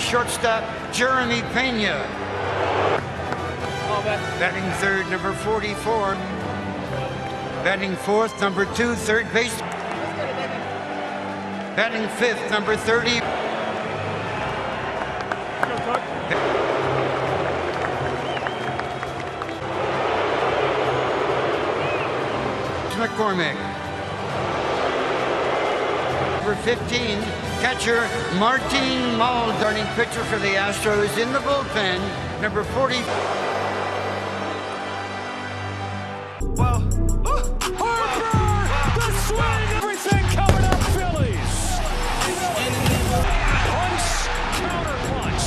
shortstop Jeremy Pena. Batting third, number 44. Batting fourth, number 2, third base. Batting fifth, number 30. McCormick. Number 15, catcher Martin Mull, starting pitcher for the Astros in the bullpen. Number 40. Well, Harper, the swing, everything coming up, Phillies. Punch, counter punch.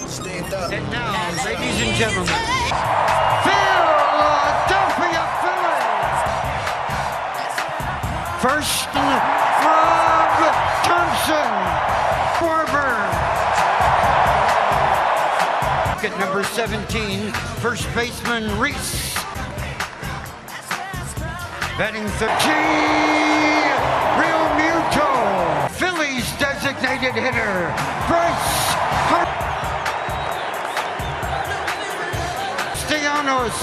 Stand up. And now, ladies and gentlemen, Philadelphia Phillies. First from Thompson, Forber. At number 17, first baseman Reese. Batting 13, Real Muto. Phillies designated hitter, Bryce Castellanos.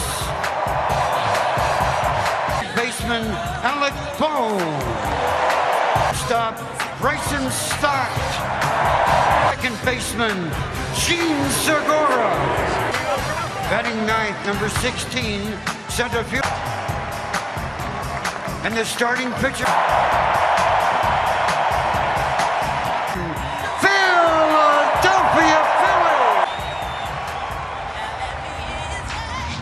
Baseman Alec Bowe. Stop Bryson Stott. Second baseman Gene Segura. Batting ninth, number 16, center field. And the starting pitcher, Philadelphia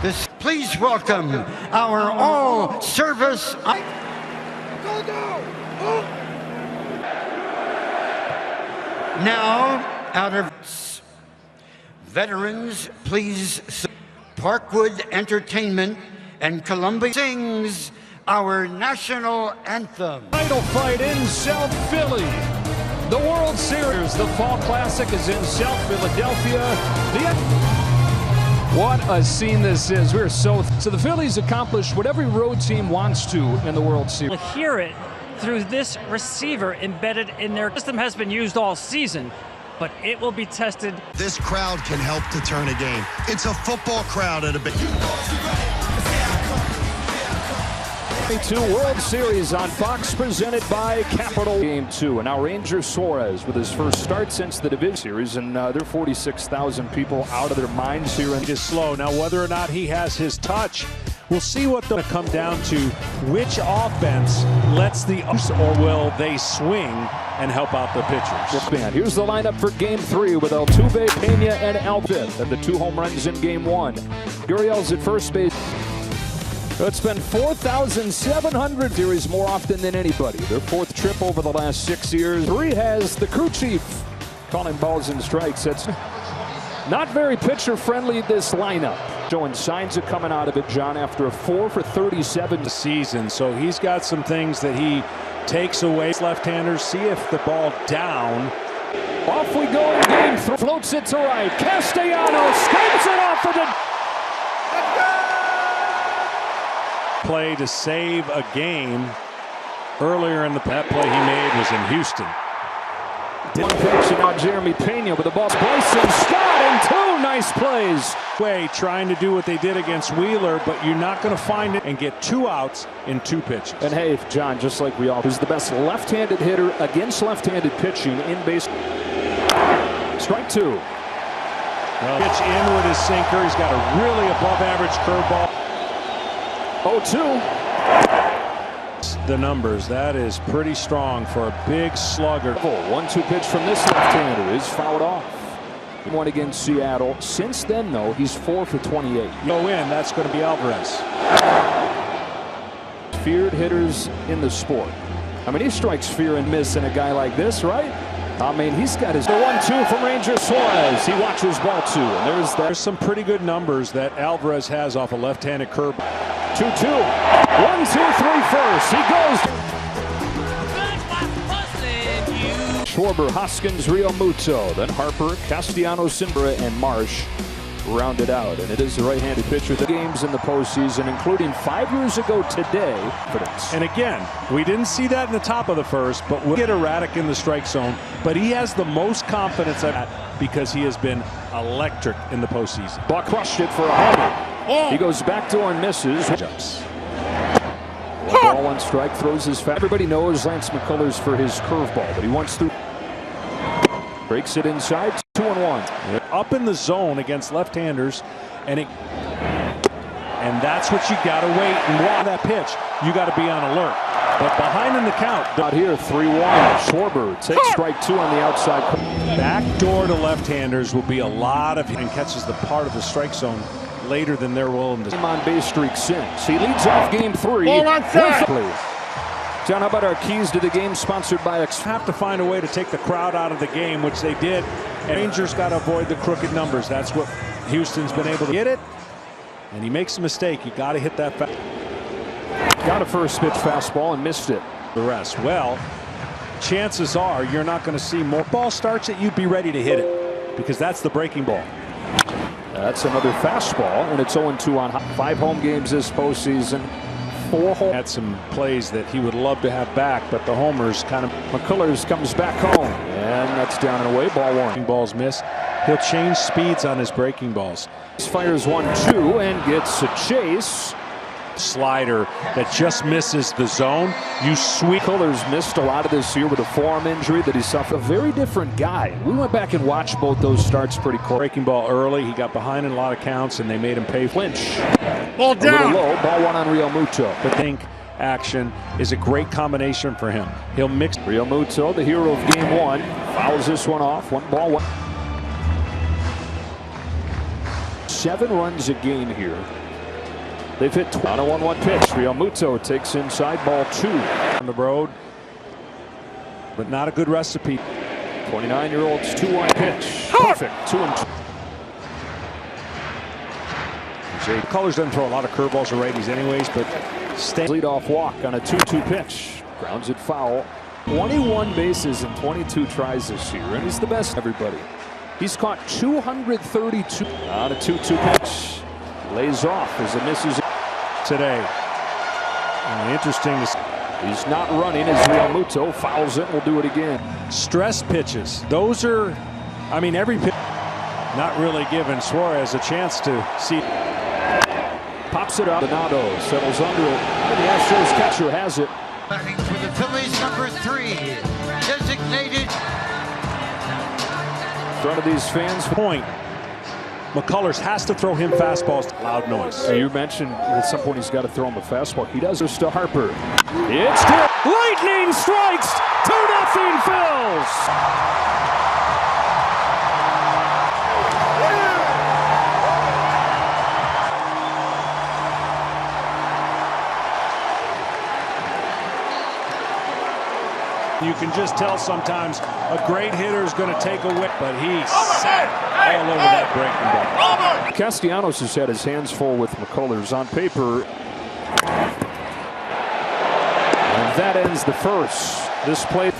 Phillies. Please welcome our all-service. Now, out of veterans, please. Parkwood Entertainment and Columbia sings our national anthem. Title fight in South Philly. The World Series, the Fall Classic is in South Philadelphia. What a scene this is. We're so the Phillies accomplished what every road team wants to in the World Series. We'll hear it through this receiver embedded in their system. Has been used all season, but it will be tested. This crowd can help to turn a game. It's a football crowd at a big. 22 World Series on Fox, presented by Capital. Game 2, and now Ranger Suarez with his first start since the Division Series, and there are 46,000 people out of their minds here. And is slow. Now, whether or not he has his touch, we'll see what they'll come down to. Which offense lets the or will they swing and help out the pitchers? Here's the lineup for Game 3 with Altuve, Pena, and Alvin, and the 2 home runs in Game 1. Gurriel's at first base. It's been 4,700 series more often than anybody. Their 4th trip over the last 6 years. 3 has the crew chief calling balls and strikes. It's not very pitcher-friendly, this lineup. Showing signs of coming out of it, John, after a 4 for 37 season. So he's got some things that he takes away. Left-handers, see if the ball down. Off we go in Game 3. Floats it to right. Castellanos scrapes it off of the... play to save a game earlier in the play he made was in Houston. One pitch, and now Jeremy Pena with the ball. Bryson Stott and 2 nice plays. Trying to do what they did against Wheeler, but you're not going to find it and get 2 outs in 2 pitches. And hey, John, just like we all, who's the best left-handed hitter against left-handed pitching in base. Strike 2. Pitch in with his sinker. He's got a really above-average curveball. 0-2. The numbers, that is pretty strong for a big slugger. 1-2 pitch from this left-hander is fouled off. He won against Seattle. Since then, though, he's 4 for 28. Go in, that's going to be Alvarez. Feared hitters in the sport. I mean, he strikes fear and miss in a guy like this, right? I mean, he's got his 1-2 from Ranger Suarez. He watches ball 2, and there's some pretty good numbers that Alvarez has off a left-handed curve. 2-2. 1-2-3 first. He goes. Schwarber, Hoskins, Real Muto. Then Harper, Castellanos, Simbra, and Marsh. rounded out, and it is the right-handed pitcher. The games in the postseason, including 5 years ago today. And again, we didn't see that in the top of the first, but we'll get erratic in the strike zone. But he has the most confidence at that because he has been electric in the postseason. Buck crushed it for a homer. He goes backdoor and misses. Jumps. One ball, one strike, throws his fast. Everybody knows Lance McCullers for his curveball, but he wants through. Breaks it inside, 2-1. Up in the zone against left-handers, and that's what you got to wait and watch that pitch. You got to be on alert. But behind in the count. Out here, 3-1. Schwarber takes strike 2 on the outside. Back door to left-handers will be a lot of, and catches the part of the strike zone later than they're willing to. On base streak since. He leads off game 3. John, how about our keys to the game sponsored by Have to find a way to take the crowd out of the game, which they did. And Rangers got to avoid the crooked numbers. That's what Houston's been able to get it. And he makes a mistake. You got to hit that got a first pitch fastball and missed it. The rest. Well, chances are you're not going to see more. Ball starts it, you'd be ready to hit it because that's the breaking ball. That's another fastball, and it's 0-2 on 5 home games this postseason. 4 home. Had some plays that he would love to have back, but the homers kind of. McCullers comes back home, and that's down and away. Ball 1. Balls miss. He'll change speeds on his breaking balls. He fires 1-2 and gets a chase. Slider that just misses the zone. You sweep. McCullers missed a lot of this year with a forearm injury that he suffered. A very different guy. We went back and watched both those starts pretty close. Breaking ball early. He got behind in a lot of counts, and they made him pay. Lynch. Ball down. A little low. Ball 1 on Real Muto. I think action is a great combination for him. He'll mix. Real Muto, the hero of game 1, fouls this one off. 1 ball, 1. 7 runs a game here. They've hit on a 1-1 pitch. Real Muto takes inside, ball 2. On the road, but not a good recipe. 29-year-old's 2-1 pitch. Perfect. 2-2. McCullers doesn't throw a lot of curveballs or righties anyways, but leadoff walk on a 2-2 pitch. Grounds it foul. 21 bases in 22 tries this year, and he's the best of everybody. He's caught 232 on a 2-2 pitch. Lays off as it misses today. Interesting. He's not running as Real Muto fouls it. We'll do it again. Stress pitches. Those are, I mean, every pitch. Not really giving Suarez a chance to see. Pops it up. Donado settles under it. And the Astros catcher has it. Batting for the Phillies, number 3, designated. In front of these fans. Point. McCullers has to throw him fastballs. Loud noise. You mentioned at some point he's got to throw him a fastball. He does this to Harper. It's good. Lightning strikes. 2-0 Phils. You can just tell sometimes a great hitter is going to take a whip, but he sat all over that breaking ball. Castellanos has had his hands full with McCullers on paper. And that ends the first. This play.